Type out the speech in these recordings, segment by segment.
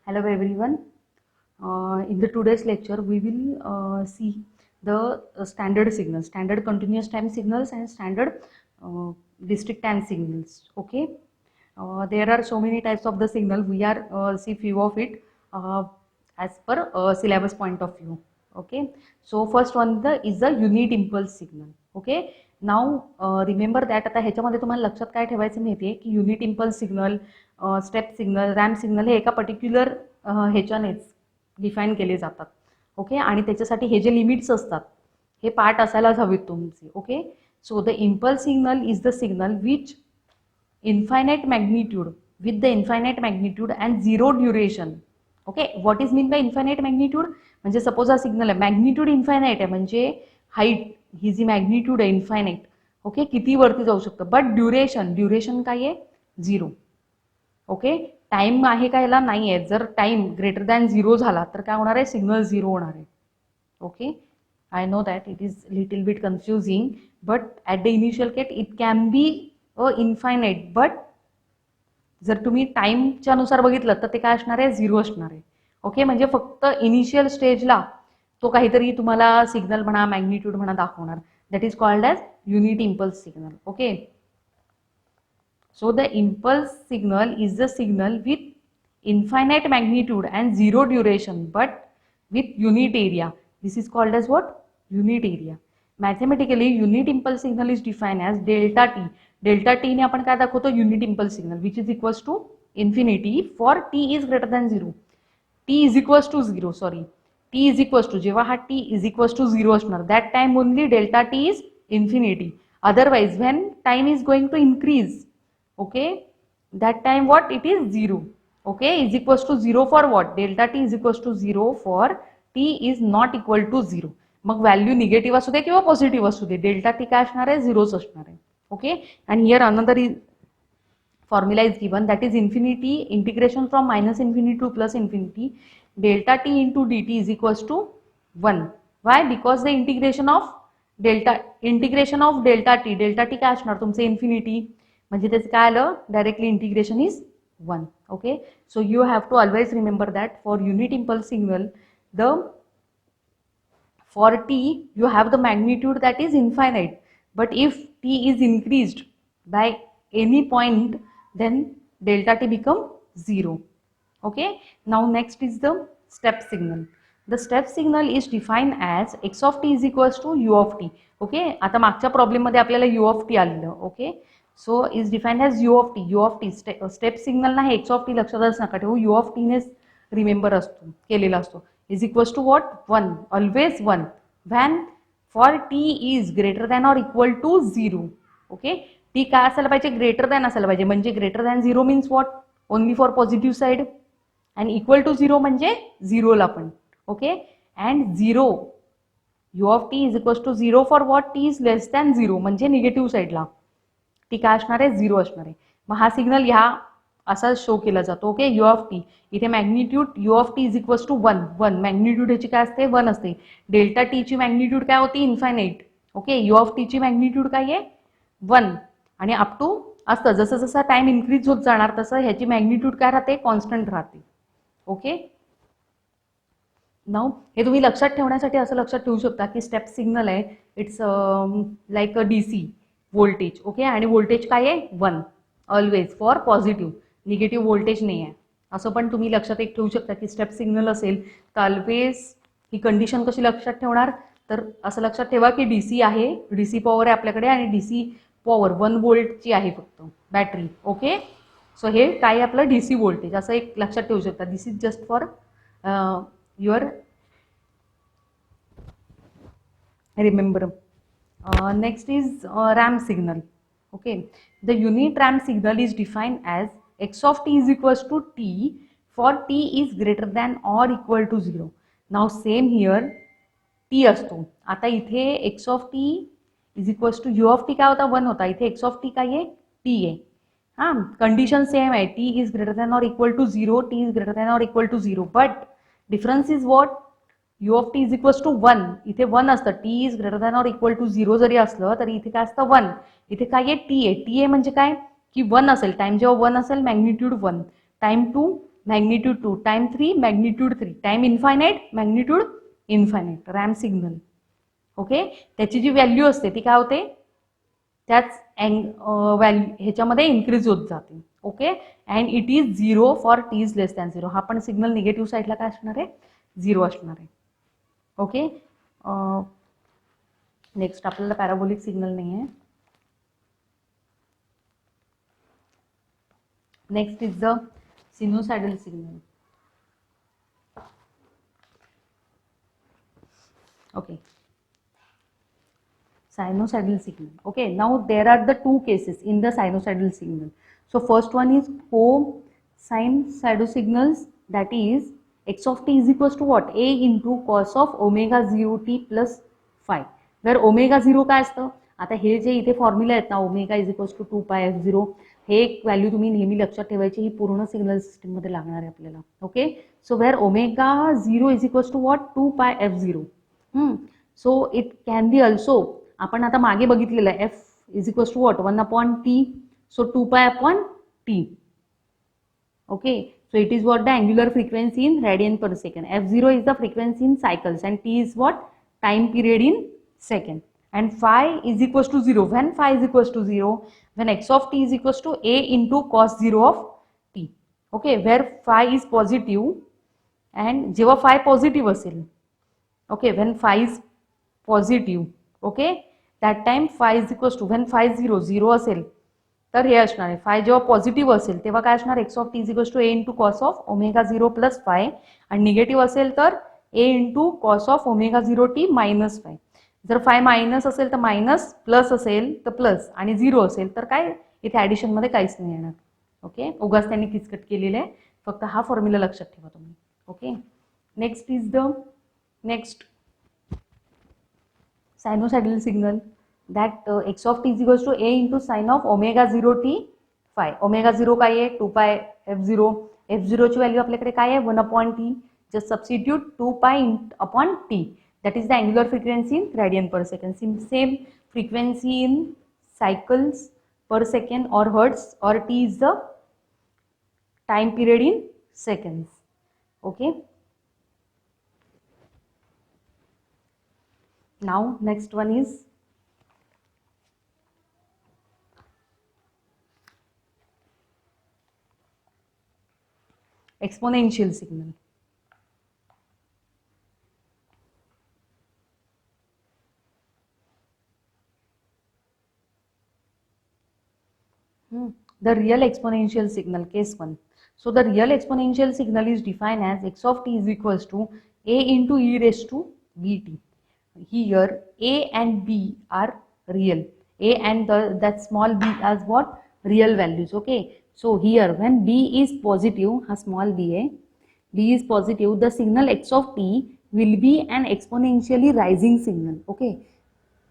Hello everyone. In the today's lecture, we will see the standard signals, standard continuous time signals, and standard discrete time signals. Okay. There are so many types of the signal. We are see few of it as per syllabus point of view. Okay. So first one is the unit impulse signal. Okay. Now remember that आता ह्याच्यामध्ये तुम्हाला लक्षात काय ठेवायचं माहितीये की unit impulse signal, step signal, ramp signal हे एका पर्टिक्युलर ह्याच्यानेच डिफाईन केले जातात. ओके. आणि त्याच्यासाठी हे जे लिमिट्स असतात हे पार्ट असायलाच हवीत तुमचे. Okay. So the impulse signal is the signal which infinite magnitude with the infinite magnitude and zero duration. Okay. What is mean by infinite magnitude? म्हणजे सपोज हा सिग्नल आहे, मॅग्निट्यूड इन्फायनाईट आहे, म्हणजे हाईट ही जी magnitude आहे infinite. Okay. किती वरती जाऊ शकतं, बट ड्युरेशन काय आहे? 0. ओके. टाइम आहे का याला? नाही आहे. जर टाइम ग्रेटर दॅन 0 झाला तर काय होणार आहे? सिग्नल 0 होणार आहे. Okay. I know that it is little bit confusing, but at the initial gate it can be infinite, but जर तुम्ही टाइमच्या नुसार बघितलं तर ते काय असणार आहे? 0 असणार आहे. ओके. म्हणजे फक्त इनिशियल स्टेजला तो काहीतरी तुम्हाला सिग्नल म्हणा, मॅग्निट्यूड म्हणा दाखवणार. That is called as unit impulse signal. Okay. So the impulse signal is the signal with infinite magnitude and zero duration but with unit area. This is called as what? Unit area. Mathematically unit impulse signal is defined as delta t. Delta t ने आपण काय दाखवतो? Unit impulse signal which is equals to infinity for t is greater than 0. t is equals to 0, sorry. t is equals to, जेव्हा हा t is equals to 0 असणार, that time only delta t is infinity. Otherwise when time is going to increase, okay, that time what? It is 0. Okay, is equals to 0 for what? Delta t is equals to 0 for t is not equal to 0. मग value negative असू दे किंवा positive असू दे, delta T काय असणार आहे? 0च असणार आहे. Okay. And here another formula is given, that is infinity integration from minus infinity to plus infinity, delta t into dt is equals to 1. Why? Because the integration of delta t काय असणार तुमचे? Infinity. म्हणजे त्याचं काय आलं? Directly integration is 1. Okay. So you have to always remember that for unit impulse signal for t you have the magnitude that is infinite, but if t is increased by any point then delta t become 0. Okay. Now next is the step signal. The step signal is defined as x of t is equals to u of t. Okay. आता मागच्या problem मध्ये आपल्याला u of t आलेलं. Okay. So is defined as u of t. Step signal नाही, x of t लक्षातच नका ठेवू, u of t नेच रिमेंबर असतो, केलेला असतो. Is equals to what? 1. Always 1 when for t is greater than or equal to 0. Okay. T काय असायला पाहिजे? ग्रेटर दॅन असायला पाहिजे. म्हणजे greater than 0 means what? Only for positive side. And equal to 0 म्हणजे 0ला पण. Okay. And 0 u of t is equals to 0 for what? t is less than 0 म्हणजे निगेटिव्ह साईडला टी काय असणार आहे? 0 असणार आहे. मग हा सिग्नल ह्या असा शो केला जातो. ओके. u of t इथे magnitude u of t is equals to 1. Magnitude ह्याची काय असते? 1 असते. डेल्टा टी ची मॅग्निट्यूड काय होती? Infinite. Okay. u of t ची मॅग्निट्यूड काय आहे? 1. आणि अप टू असतं, जसं जसं टाइम इन्क्रीज होत जाणार तसं ह्याची मॅग्निट्यूड काय राहते? कॉन्स्टंट राहते. ओके. नाउ हे तुम्ही लक्षात ठेवण्यासाठी असं लक्षात ठेवू शकता की स्टेप सिग्नल आहे, it's like a DC voltage. Okay. आणि व्होल्टेज काय आहे? 1 always for positive, negative voltage नाही आहे. असं पण तुम्ही लक्षात एक ठेवू शकता की स्टेप सिग्नल असेल तर ऑलवेज ही कंडिशन कशी लक्षात ठेवणार? तर असं लक्षात ठेवा की डीसी आहे, डीसी पॉवर आहे आपल्याकडे, आणि डीसी पॉवर 1 व्होल्टची आहे फक्त बॅटरी. ओके. सो हे काय आपलं डीसी व्होल्टेज असं एक लक्षात ठेवू शकता. This is just for your remember. Next is ramp signal. Okay. The unit ramp signal is defined as x of t is equals to t for t is greater than or equal to 0. Now same here t असतो. आता इथे x of t is equals to u of t काय होता? 1 होता. इथे x of t काय आहे? t आहे. हां, कंडिशन सेम आहे. t is greater than or equal to 0, t is greater than or equal to 0, but difference is what? u of t is equals to 1. इथे 1 असतं. t is greater than or equal to 0 जरी असलं तरी इथे काय असतं? 1. इथे काय आहे? t आहे. t आहे म्हणजे काय? की 1 असेल. टाइम जेव्हा 1 असेल, magnitude 1. Time two magnitude 2, time 3, magnitude 3, time infinite, magnitude infinite, ramp signal. Okay, त्याची जी व्हॅल्यू असते ती काय होते, त्याच व्हॅल्यू ह्याच्यामध्ये इन्क्रीज होत जाते. Okay, and it is 0 for T is less than 0. हा पण सिग्नल निगेटिव्ह साईडला काय असणार आहे, 0 असणार आहे. ओके, नेक्स्ट आपल्याला पॅराबोलिक सिग्नल नाही आहे. Next is the sinusoidal signal. Okay, sinusoidal signal. Okay, now there are the two cases in the sinusoidal signal. So first one is co-sinusoidal signals, that is x of t is equals to what, a into cos of omega 0 t plus phi, where omega 0 काय असतं, आता हे जे इथे formula आहेत ना, omega is equals to 2 pi f0, हे एक व्हॅल्यू तुम्ही नेहमी लक्षात ठेवायची, ही पूर्ण सिग्नल सिस्टीम मध्ये लागणार आहे आपल्याला. Okay, so where omega 0 is equals to what, 2 pi f0. So it can be also, आपण आता मागे बघितलेलं आहे, f is equals to what, 1/t, so 2 pi upon t. Okay, so it is what, the angular frequency in radian per second. f0 is the frequency in cycles and t is what, time period in second. And phi is equals to 0. When phi is equals to 0, when x of t is equals to a into cos 0 of t. Okay, where phi is positive and जेव्हा phi positive असेल, okay, when phi is positive, okay, that time phi is equals to, when phi 0 असेल तर हे असणार आहे, five जेव्हा positive असेल तेव्हा काय असणार, x of t is equals to a into cos of omega 0 plus phi, आणि निगेटिव्ह असेल तर a into cos of omega 0 t minus phi. जर फाय मायनस असेल तर मायनस, प्लस असेल तर प्लस, आणि 0 असेल तर काय, इथे ॲडिशनमध्ये काहीच नाही येणार. ओके, उगाच त्यांनी किचकट केलेलं आहे, फक्त हा फॉर्म्युला लक्षात ठेवा तुम्ही. Okay, next is the next sinusoidal signal, that x of t is equals to a into sine of omega 0 t phi. Omega 0 काय आहे, 2 पाय f0, f0 ची व्हॅल्यू आपल्याकडे काय आहे, 1/t, just substitute 2 pi upon t, that is the angular frequency in radian per second. Same frequency in cycles per second or hertz, or t is the time period in seconds. Okay, now next one is exponential signal. The real exponential signal, case 1. So the real exponential signal is defined as x of t is equals to a into e raised to bt. Here a and b are real. A and that small b as what? Real values. Okay. So here when b is positive, small b is positive, the signal x of t will be an exponentially rising signal. Okay.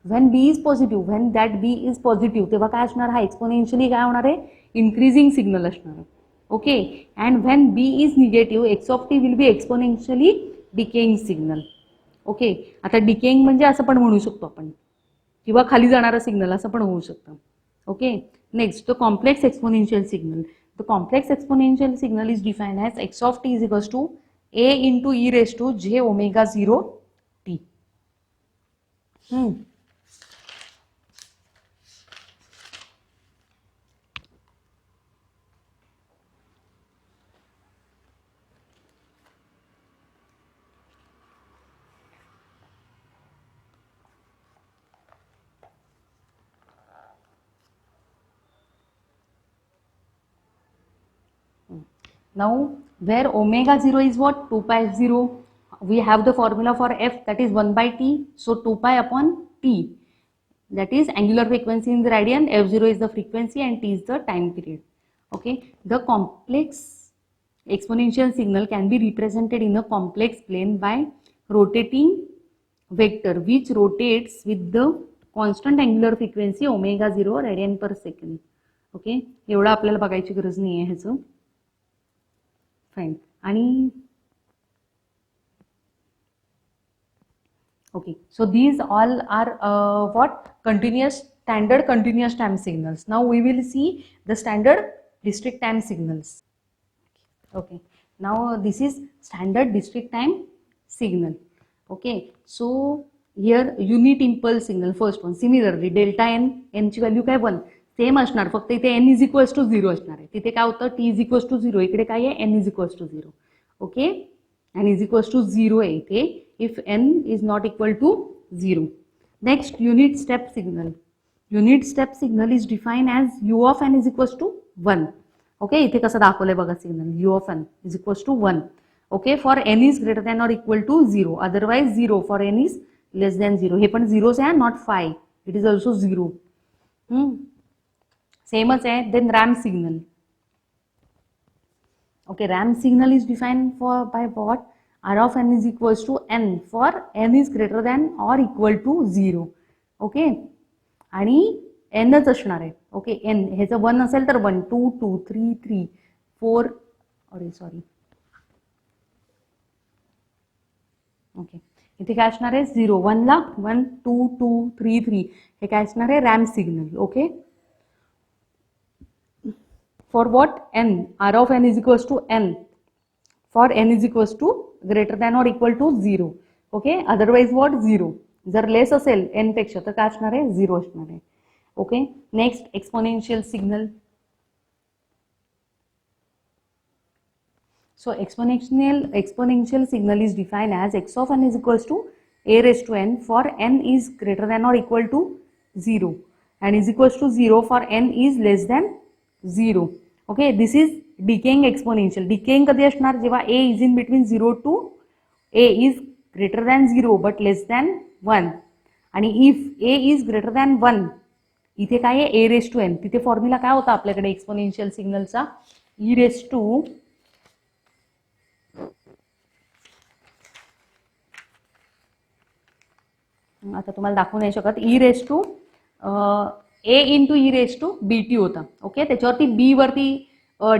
When b is positive, when that b is positive, तेव्हा काय असणार, हा exponentially काय होणार आहे, increasing signal असणार आहे. Okay, and when b is negative, x of T will be exponentially decaying signal. Okay, आता डिकेइंग म्हणजे असं पण म्हणू शकतो आपण, किंवा खाली जाणारा सिग्नल असं पण होऊ शकतं. Okay, next the complex exponential signal. The complex exponential signal is defined as x of t is equals to a into e raise to j omega 0 t. Now where omega 0 is what, 2 pi f0, we have the formula for f, that is 1/t, so 2 pi upon t, that is angular frequency in the radian, f0 is the frequency and t is the time period. Okay, the complex exponential signal can be represented in a complex plane by rotating vector which rotates with the constant angular frequency omega 0 radian per second. Okay, एवढं आपल्याला बघायची गरज नाही आहे ह्याचं. Fine, आणि okay, so these all are what, continuous, standard continuous time signals. Now we will see the standard discrete time signals. Okay, Now this is standard discrete time signal. Okay, so here unit impulse signal, first one. Similarly delta n ची value काय 1 same असणार, फक्त इथे n is equals to 0 असणार आहे. तिथे काय होतं t इज इक्वल्स टू 0, इकडे काय आहे n is equals to 0. Okay, n is equals to 0 आहे इथे if n is not equal to 0. Next unit step signal. Unit step signal is define as u of n is equals to 1. Okay, इथे कसं दाखवलंय बघा signal u of n is equals to 1. Okay, for n is greater than or equal to 0, otherwise 0 for n is less than 0. हे पण 0च आहे, not 5, it is also 0. सेमच आहे. Then ramp signal. Okay, ramp signal is define for by what, r of n is equals to n for n is greater than or equal to 0. Okay, आणि nच असणार आहे. Okay, n ह्याचं 1 असेल तर 1, 2 2 3 3 4, अरे sorry, okay, इथे काय असणार आहे 0, 1 ला 1 2 2 3 3, हे काय असणार आहे ramp signal. Okay, for what n, r of n is equals to n for n is equals to greater than or equal to 0. Okay, otherwise what 0. जर लेस असेल n पेक्षा तर काय असणार आहे 0 असणार आहे. Okay, next exponential signal. So exponential signal is defined as x of n is equals to a raised to n for n is greater than or equal to 0 and is equals to 0 for n is less than 0. Okay, this is decaying exponential. Decaying कधी असणार जेव्हा a is in between 0 to a is greater than 0 but less than 1. आणि if a is greater than 1, इथे काय आहे a raised to n. तिथे formula काय होता आपल्याकडे एक्सपोनेन्शियल सिग्नलचा, e raised to आता तुम्हाला दाखवू नाही शकत, e raised to a into e raised to bt होता. ओके, त्याच्यावरती b वरती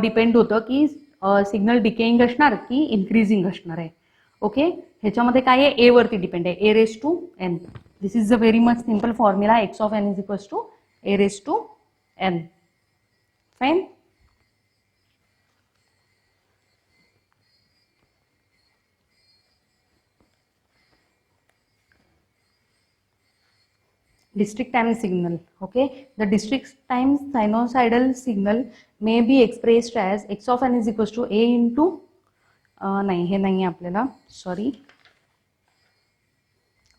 डिपेंड होतं की सिग्नल डिकेइंग असणार की इन्क्रीजिंग असणार आहे. ओके, ह्याच्यामध्ये काय आहे a वरती डिपेंड आहे, a raised to n. This is a very much simple formula, x of n is equals to a raised to n. Fine. Discrete time signal. Okay, the discrete time sinusoidal signal may be expressed as x of n is equals to a into नाही हे नाही आहे आपल्याला, sorry.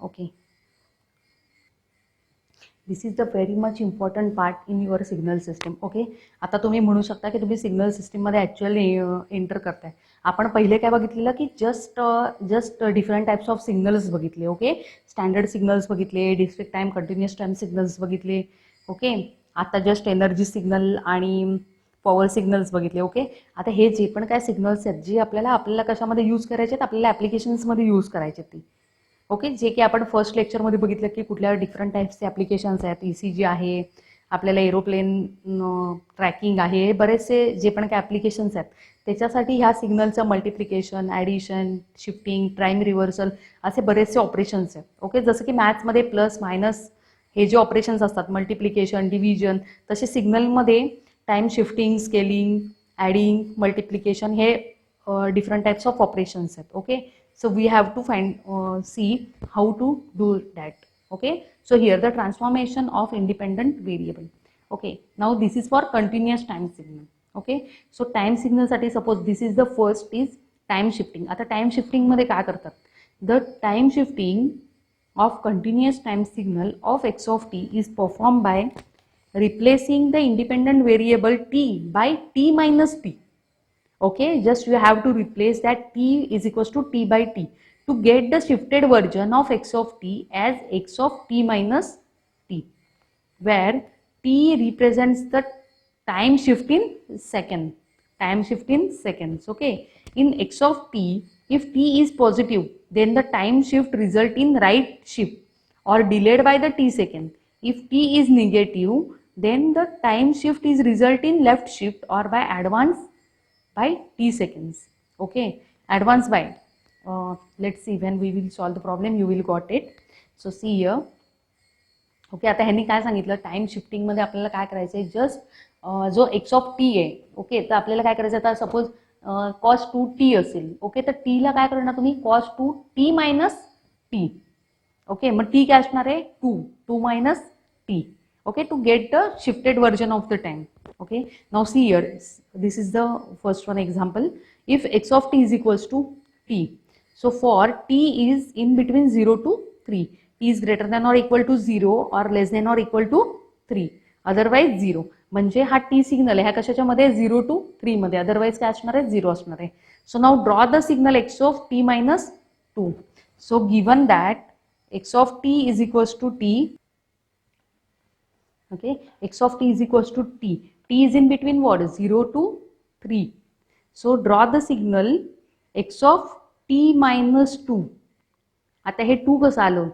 Okay, this is the very much important part in your signal system. Okay, आता तुम्ही म्हणू शकता की तुम्ही सिग्नल सिस्टीममध्ये ॲक्च्युअली एंटर करताय. आपण पहिले काय बघितलेलं की just different types of signals बघितले. ओके, स्टँडर्ड सिग्नल्स बघितले, discrete time continuous time signals बघितले. ओके, आता जस्ट एनर्जी सिग्नल आणि पॉवर सिग्नल्स बघितले. ओके, आता हे जे पण काय सिग्नल्स आहेत जे आपल्याला कशामध्ये यूज करायचे आहेत, आपल्याला ॲप्लिकेशन्समध्ये यूज करायचे ते. ओके, जे की आपण फर्स्ट लेक्चरमध्ये बघितलं की कुठल्या डिफरंट टाईप्सचे ॲप्लिकेशन्स आहेत, ECG आहे, आपल्याला एरोप्लेन ट्रॅकिंग आहे, हे बरेचसे जे पण काय ॲप्लिकेशन्स आहेत त्याच्यासाठी ह्या सिग्नलचं multiplication, addition, shifting, time reversal असे बरेचसे ऑपरेशन्स आहेत. ओके, जसं की मॅथ्समध्ये प्लस मायनस हे जे ऑपरेशन्स असतात, मल्टिप्लिकेशन, डिव्हिजन, तसे सिग्नलमध्ये time shifting, scaling, adding, multiplication हे डिफरंट टाइप्स ऑफ ऑपरेशन्स आहेत. Okay, so we have to see how to do that. Okay, so here the transformation of independent variable. Okay, now this is for continuous time signal. Okay, so time signal साठी suppose this is the first is time shifting. आता time shifting मध्ये काय करतात, the time shifting of continuous time signal of x of t is performed by replacing the independent variable t by t minus t. Okay, just you have to replace that t is equals to t by t to get the shifted version of x of t as x of t minus t, where t represents the time shift in seconds. Okay, in x of t, if t is positive then the time shift result in right shift or delayed by the t second. If t is negative then the time shift is result in left shift or by advance by t seconds. Okay, advance by let's see when we will solve the problem you will got it. So see here. Okay, आता ह्यांनी काय सांगितलं, time शिफ्टिंगमध्ये आपल्याला काय करायचं आहे, just जो x of T आहे. ओके, तर आपल्याला काय करायचं, आता सपोज कॉस 2t असेल. ओके, तर टीला काय करणार तुम्ही, cos 2t minus t. Okay, मग टी काय असणार आहे, 2 minus t. Okay, to get the shifted version of the time. Okay, now see here, this is the first one example. If x of t is equals to t, so for t is in between 0 to 3, t is greater than or equal to 0 or less than or equal to 3, otherwise 0. म्हणजे हा t signal आहे, ह्या कशाच्या मध्ये, 0 to 3 मध्ये, otherwise काय असणार आहे, 0 असणार आहे. So now draw the signal x of t minus 2. So given that x of t is equals to t, okay, x of t is equals to t. T is in between what, 0 to 3. So draw the signal x of t minus 2. आता हे 2 कसं आलं,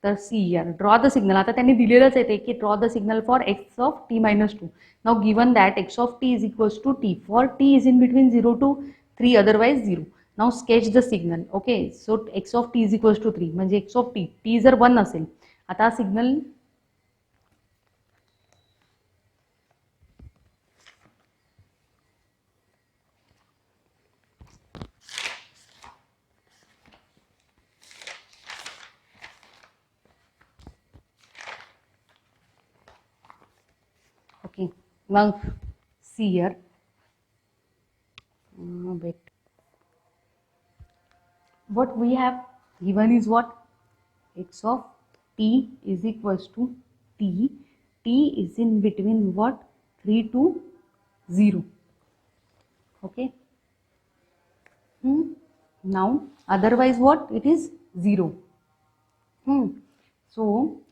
तर C यार, draw the signal. आता त्यांनी दिलेलंच आहे की draw the signal for x of t minus 2. Now given that x of t is equals to t, for t is in between 0 to 3, otherwise 0. Now sketch the signal. Okay, so x of t is equals to 3 म्हणजे x of t जर 1 असेल, आता signal okay, now see here, wait, what we have given is what, x of t is equals to t. T is in between what, 3 to 0. Okay, now otherwise what, it is 0. So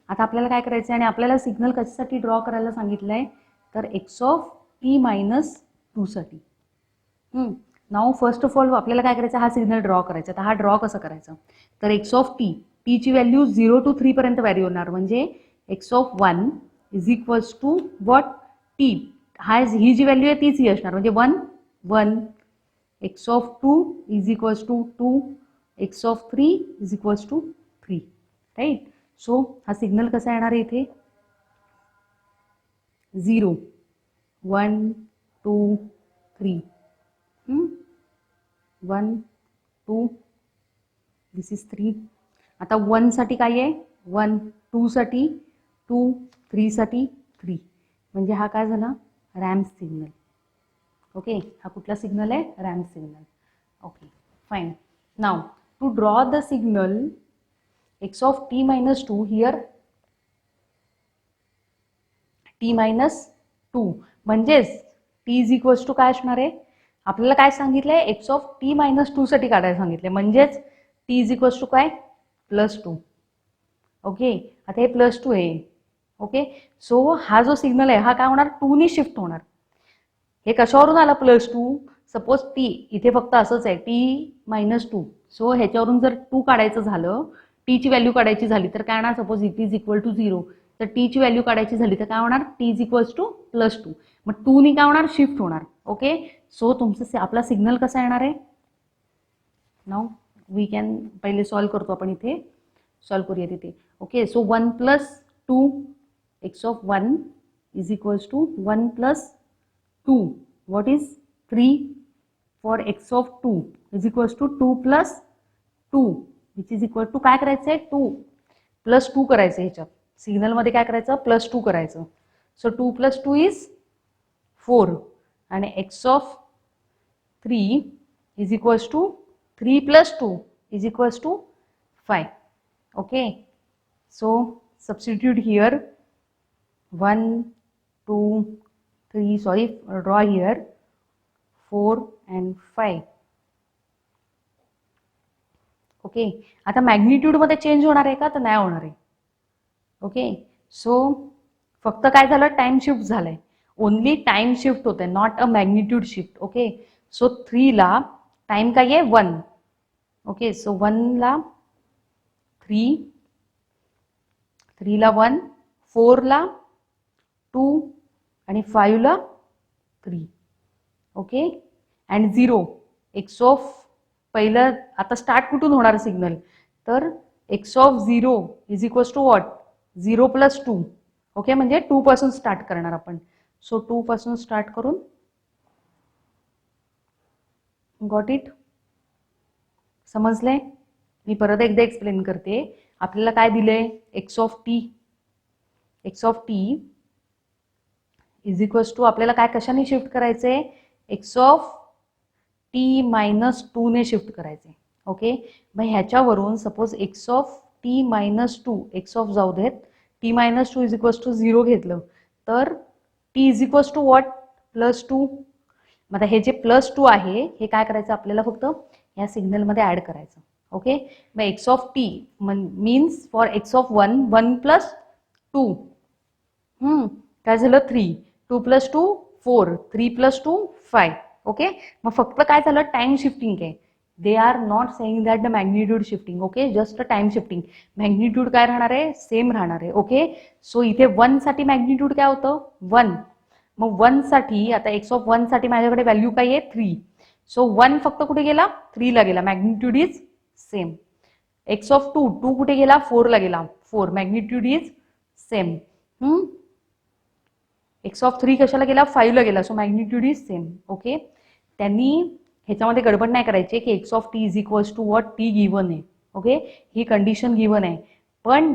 आता आपल्याला काय करायचं आहे, आणि आपल्याला signal कशासाठी draw करायला सांगितलंय, तर x of t minus 2 साठी. नाउ फर्स्ट ऑफ ऑल आपल्याला काय करायचं, हा सिग्नल ड्रॉ करायचा. तर हा ड्रॉ कसं करायचं, तर x of t, t ची व्हॅल्यू 0 to 3 पर्यंत व्हॅरी होणार, म्हणजे x of 1 is equals to what, t. ही जी व्हॅल्यू आहे तीच ही असणार, म्हणजे 1 1. x of 2 is equals to 2, x of 3 is equals to 3, right. So हा सिग्नल कसा येणार आहे इथे, 0 1 2 3, 1 2, दिस इज 3. आता 1 साठी काय आहे, 1, 2 साठी 2, 3 साठी 3, म्हणजे हा काय झाला, रॅम्प सिग्नल. ओके, हा कुठला सिग्नल आहे, ramp signal. Okay, fine. Now to draw the signal x of t minus 2, here t minus 2, म्हणजेच t is equals to काय असणार आहे, आपल्याला काय सांगितलंय, x of t minus 2 साठी काढायला सांगितलंय, म्हणजेच t is equals to काय, +2. ओके, आता हे +2 आहे. ओके, सो हा जो सिग्नल आहे हा काय होणार, 2 ने शिफ्ट होणार. हे कशावरून आला +2, सपोज t इथे फक्त असंच आहे, t - 2. सो ह्याच्यावरून जर 2 काढायचं झालं, टी ची व्हॅल्यू काढायची झाली तर काय होणार, suppose it is equal to 0, तर टी ची व्हॅल्यू काढायची झाली तर काय होणार, टी इज इक्वल्स टू +2. मग 2 ने काय होणार, शिफ्ट होणार. ओके, सो तुमचं आपला सिग्नल कसा येणार आहे, नाउ वी कॅन पहिले सॉल्व करतो आपण, इथे सॉल्व करूया तिथे. Okay, so 1 + 2, x of 1 is equals to 1 + 2, what is 3, for x of 2 is equals to 2 + 2, which is equal to काय करायचं आहे, 2 + 2 करायचं. ह्याच्यात सिग्नलमध्ये काय करायचं, +2 करायचं. सो 2 + 2 इज 4, आणि x of 3 is equals to 3 + 2 is equals to 5. Okay, so substitute here 1 2 3, sorry, draw here 4 and 5. Okay, आता मॅग्निट्यूड मध्ये चेंज होणार आहे का, तर नाही होणार आहे. ओके, सो फक्त काय झालं, टाइम शिफ्ट झालंय, ओनली टाइम शिफ्ट होत आहे, not a magnitude shift. Okay, so 3 ला टाइम काय आहे, 1. ओके, सो 1 ला 3, 3 ला 1, 4 ला 2, आणि 5 ला 3. ओके, अँड 0, x ऑफ, पहिलं आता स्टार्ट कुठून होणार सिग्नल, तर x of 0 is equals to what, 0 + 2. Okay, म्हणजे 2 पासून स्टार्ट करणार आपण. सो 2 पासून स्टार्ट करून गॉट इट? समजलंय? मी परत एकदा एक्सप्लेन करते. आपल्याला काय दिलंय? X of t is equals to आपल्याला काय कशाने शिफ्ट करायचंय? X of t minus two ने शिफ्ट करायचे. ओके, मग ह्याच्यावरून suppose x of t minus two, x of जाऊ देत, t minus two is equals to 0 घेतलं तर t is equals to what? +2. मग आता हे जे +2 आहे हे काय करायचं आपल्याला? फक्त या सिग्नलमध्ये ऍड करायचं. ओके, मग x of T means for x of 1, 1 + 2 काय झालं? 3. 2 + 2 4, 3 + 2 5. ओके, मग फक्त काय झालं? टाइम शिफ्टिंग आहे. They are not saying that the magnitude shifting. Okay, just time shifting. Magnitude काय राहणार आहे? सेम राहणार आहे. ओके, सो इथे 1 साठी मॅग्निट्यूड काय होतं? 1. मग 1 साठी आता एक्स ऑफ 1 साठी माझ्याकडे व्हॅल्यू काय आहे? 3. सो 1 फक्त कुठे गेला? 3 ला गेला. Magnitude is same. X of 2, 2 कुठे गेला? 4 ला गेला. 4 magnitude is same. X of 3 कशाला गेला? 5 ला गेला. So magnitude is same. Okay, त्यांनी ह्याच्यामध्ये गडबड नाही करायची की x of t is equals to what? T given आहे. ओके, ही कंडिशन गिवन आहे, पण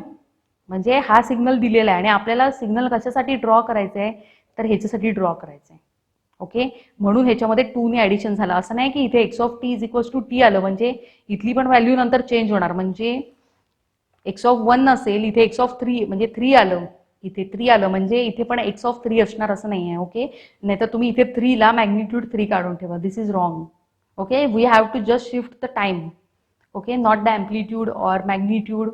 म्हणजे हा सिग्नल दिलेला आहे आणि आपल्याला सिग्नल कशासाठी ड्रॉ करायचं आहे? तर ह्याच्यासाठी ड्रॉ करायचं आहे. ओके, म्हणून ह्याच्यामध्ये 2 ने ऍडिशन झालं. असं नाही की इथे x of t is equals to t आलं म्हणजे इथली पण व्हॅल्यू नंतर चेंज होणार. म्हणजे एक्स ऑफ 1 असेल, इथे एक्स ऑफ 3 म्हणजे 3 आलं, इथे 3 आलं म्हणजे इथे पण एक्स ऑफ 3 असणार असं नाही आहे. ओके, नाही तर तुम्ही इथे 3 ला मॅग्निट्यूड 3 काढून ठेवा. This is wrong. Okay, we have to just shift the time. Okay, not the amplitude or magnitude.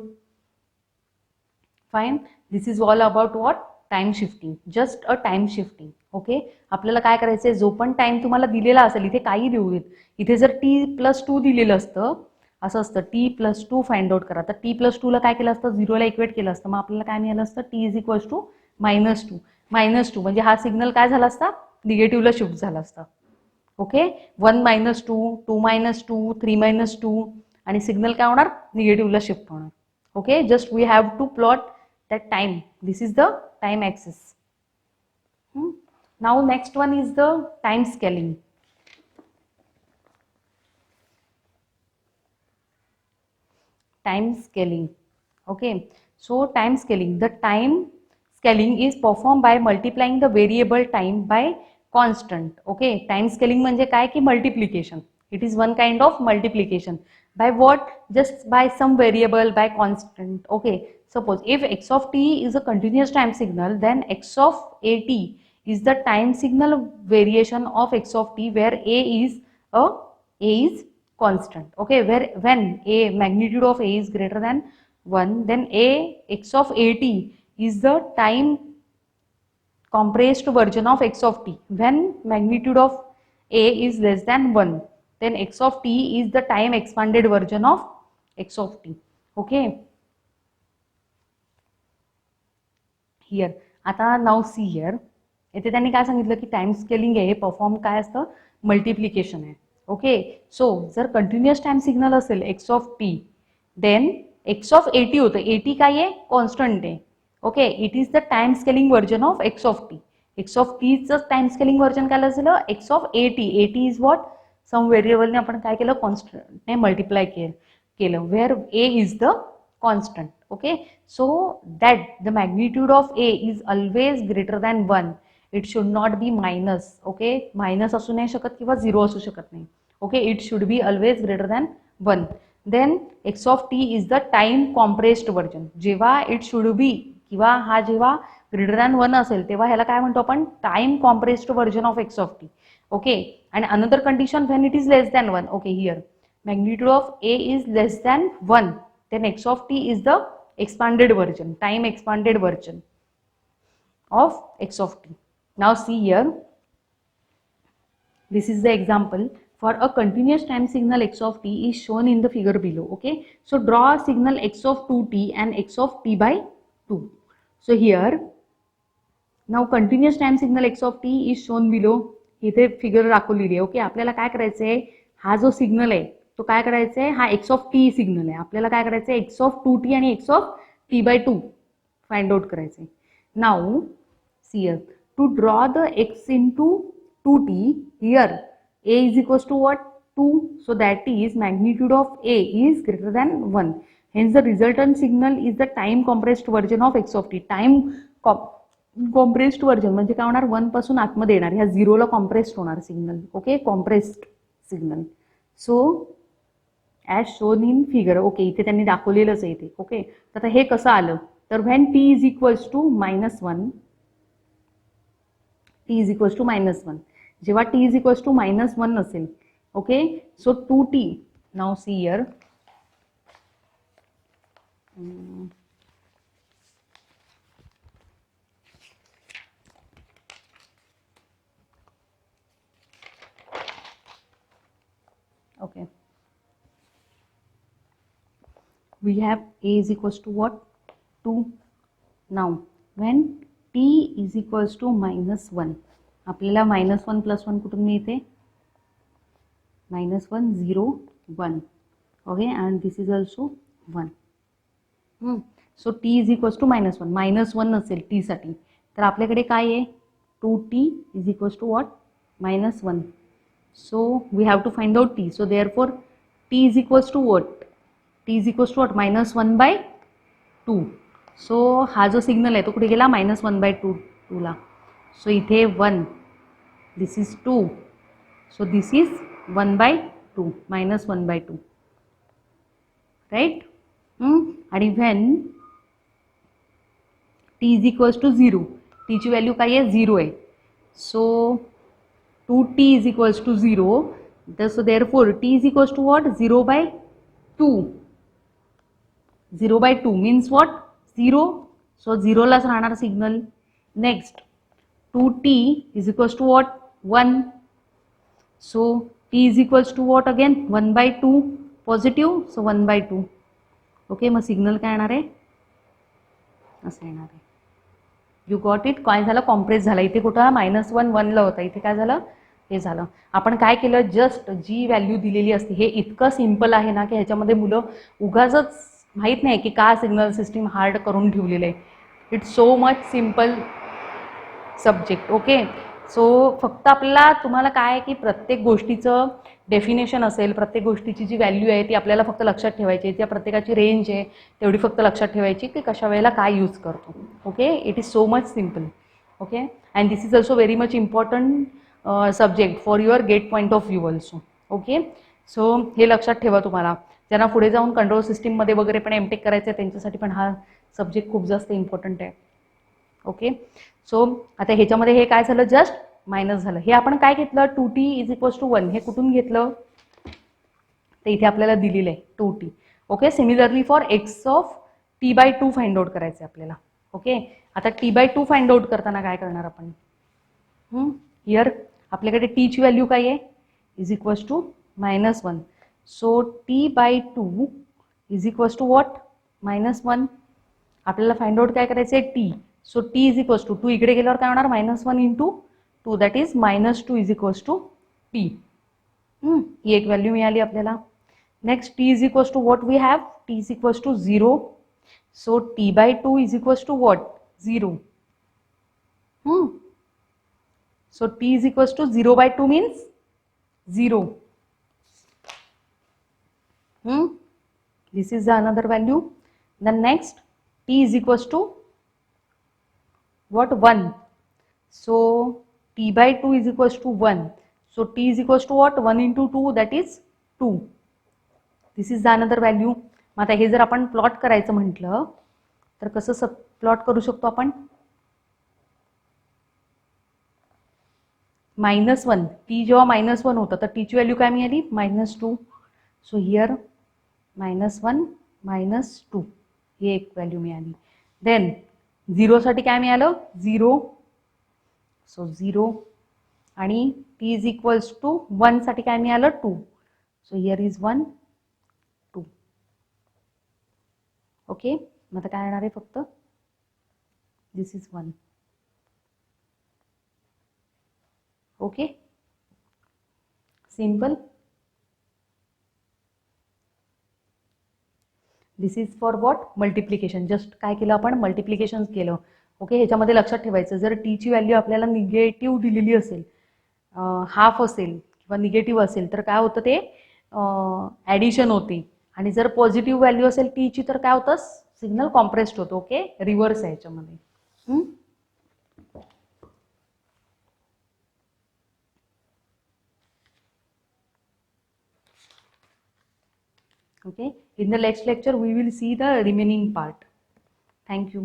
Fine, this is all about what? Time shifting, just a time shifting. Okay, आपल्याला काय करायचंय? जो पण time तुम्हाला दिलेला असेल, इथे काही देऊ देत, इथे जर t+2 दिलेलं असतं, असं असतं t+2 फाइंड आउट करा, तर t+2 ला काय केलं असतं? 0 ला इक्वेट केलं असतं. मग आपल्याला काय मिळालं असतं? t is equals to -2. -2 म्हणजे हा सिग्नल काय झाला असता? निगेटिव्हला शिफ्ट झाला असता. ओके, 1 - 2, 2 - 2, 3 - 2 आणि सिग्नल काय होणार? निगेटिव्हला शिफ्ट होणार. Okay, just we have to plot that time. This is the time axis. Now next one is the time scaling. Time scaling. Okay, so time scaling, the time scaling is performed by multiplying the variable time by constant. Okay, time scaling म्हणजे काय की multiplication. It is one kind of multiplication. By what? Just by some variable, by constant. Okay, suppose if x of t is a continuous time signal, then x of at is the time signal variation of x of t, where a is constant. Okay, where when a magnitude of a is greater than 1, then x of at is the time compressed version of x of t. When magnitude of a is less than 1, then x of t is the time expanded version of x of t. Okay, here आता now see here, इथे त्यांनी काय सांगितलं की time scaling आहे हे perform काय असतं? मल्टिप्लिकेशन आहे. ओके, सो जर कंटिन्युअस टाइम सिग्नल असेल x of t, then x of at होतं. एटी काय आहे? कॉन्स्टंट आहे. Okay, it is the time scaling version of x of t. X of टीचं टाइम स्केलिंग वर्जन काय झालं? X of at. At is what? Some व्हेरिएबलने आपण काय केलं? कॉन्स्टंटने मल्टिप्लाय केलं, where a is the constant. Okay, so that the magnitude of a is always greater than 1. It should not be minus. Okay, minus असू नाही शकत किंवा 0 असू शकत नाही. Okay, it should be always greater than 1. Then x of t is the time compressed version. जेव्हा it should be किंवा हा जेव्हा greater than 1 असेल तेव्हा ह्याला काय म्हणतो आपण? time compressed version of x of t. Okay, and another condition when it is less than 1. Okay, here magnitude of a is less than 1, then x of t is the expanded version, time expanded version of x of t. Now see here, this is the example for a continuous time signal x of t is shown in the figure below. Okay, so draw a signal x of 2t and x of t by 2. So here now continuous time signal x of t is shown below. इथे figure दाखवलेली आहे. Okay, आपल्याला काय करायचंय? हा जो signal आहे तो काय करायचा आहे? हा एक्स ऑफ टी सिग्नल आहे. आपल्याला काय करायचं आहे? एक्स ऑफ 2t आणि x of t/2 find out करायचं आहे. Now see here, to draw the x into 2t, here a is equals to what? 2, so that is magnitude of A is greater than 1. Hence the resultant signal is the time compressed version of x of t. Time compressed version म्हणजे काय होणार, 1 पासून आतमध्ये येणार, ह्या 0 ला compressed होणार signal. Okay, compressed signal. So as shown in figure. Okay, इथे त्यांनी दाखवलेलंच आहे इथे. ओके, तर आता हे कसं आलं, तर when t is equals to -1, t is equals to -1, जेव्हा टी इज इक्वल्स टू -1 असेल. Okay, so 2t, now see here, okay, we have A is equals to what, 2. Now when t is equals to -1, आपल्याला -1 + 1 कुठून मिळते, -1 0 1. Okay, and this is also 1. So t is equals to -1, -1 असेल t साठी, तर आपल्याकडे काय आहे, 2t is equals to what, -1. So we have to find out t. So therefore t is equals to what, t is equals to what, -1/2. So हा जो signal आहे तो कुठे गेला, -1/2 ला. सो इथे 1, this is 2, so this is 1/2, -1/2, right. आणि when t is equals to 0, t ची व्हॅल्यू काय आहे, 0 आहे. So 2t is equals to 0, so therefore t is equals to what, 0/2. 0/2 means what, 0. So 0 लाच राहणार सिग्नल. Next 2t is equals to what, 1. So t is equals to what again, 1/2 positive, so 1/2. Okay, मग signal काय येणार आहे, असं येणार आहे. You got it. काय झालं, कॉम्प्रेस झाला. इथे कुठं -1 1 ला होता, इथे काय झालं, हे झालं. आपण काय केलं, जस्ट जी व्हॅल्यू दिलेली असते, हे इतकं सिम्पल आहे ना की ह्याच्यामध्ये मुलं उगाचच माहीत नाही की का सिग्नल सिस्टीम हार्ड करून ठेवलेलं आहे. It's so much simple subject. Okay, so फक्त आपल्याला तुम्हाला काय आहे की प्रत्येक गोष्टीचं डेफिनेशन असेल, प्रत्येक गोष्टीची जी व्हॅल्यू आहे ती आपल्याला फक्त लक्षात ठेवायची, त्या प्रत्येकाची रेंज आहे तेवढी फक्त लक्षात ठेवायची की कशा वेळेला काय यूज करतो. Okay, it is so much simple. Okay, and this is also very much important subject for your GATE point of view also. Okay, so हे लक्षात ठेवा. तुम्हाला ज्यांना पुढे जाऊन कंट्रोल सिस्टीममध्ये वगैरे पण एमटेक करायचं आहे त्यांच्यासाठी पण हा सब्जेक्ट खूप जास्त इम्पॉर्टंट आहे. ओके, सो आता ह्याच्यामध्ये हे काय झालं, जस्ट मायनस झालं. हे आपण काय घेतलं, 2t इज इक्वल्स टू 1, हे कुठून घेतलं, तर इथे आपल्याला दिलेलं आहे 2t. Okay, similarly for x of t/2 find out करायचं आहे आपल्याला. ओके, आता t/2 फाइंड आउट करताना काय करणार आपण, हियर आपल्याकडे t ची व्हॅल्यू काय आहे, is equals to -1. So t/2 is equals to what, -1. आपल्याला फाइंड आउट काय करायचं आहे, t. So t is equals to 2, इकडे गेल्यावर काय होणार, -1 into 2, that is -2 is equals to t. ही एक व्हॅल्यू मिळाली आपल्याला. Next t is equals to what we have, t is equals to 0. So t/2 is equals to what, 0. So t is equals to 0/2 means 0. This is the another value. Then next t is equals to what, 1. So t/2 is equals to 1. So t is equals to what, 1 into 2, that is 2. This is the another value. मग आता हे जर आपण plot करायचं म्हटलं तर कसं plot करू शकतो आपण, -1, t जेव्हा -1 होतं तर t ची व्हॅल्यू काय मिळाली, -2. सो हियर -1 -2 ही एक व्हॅल्यू मिळाली. देन 0 साठी काय मिळालं, 0. सो 0 आणि t इज इक्वल्स टू 1 साठी काय मिळालं, 2. So here is 1 2. ओके, मग आता काय येणार आहे, फक्त this is 1. Okay, simple. This is for what, multiplication. Just काय केलं आपण, मल्टिप्लिकेशन केलं. ओके, ह्याच्यामध्ये लक्षात ठेवायचं, जर टी ची व्हॅल्यू आपल्याला निगेटिव्ह दिलेली असेल, हाफ असेल किंवा निगेटिव्ह असेल तर काय होतं ते ॲडिशन होते, आणि जर पॉझिटिव्ह व्हॅल्यू असेल टीची तर काय होतं सिग्नल कॉम्प्रेस्ड होतो. ओके, रिव्हर्स आहे याच्यामध्ये. Okay, in the next lecture we will see the remaining part. Thank you.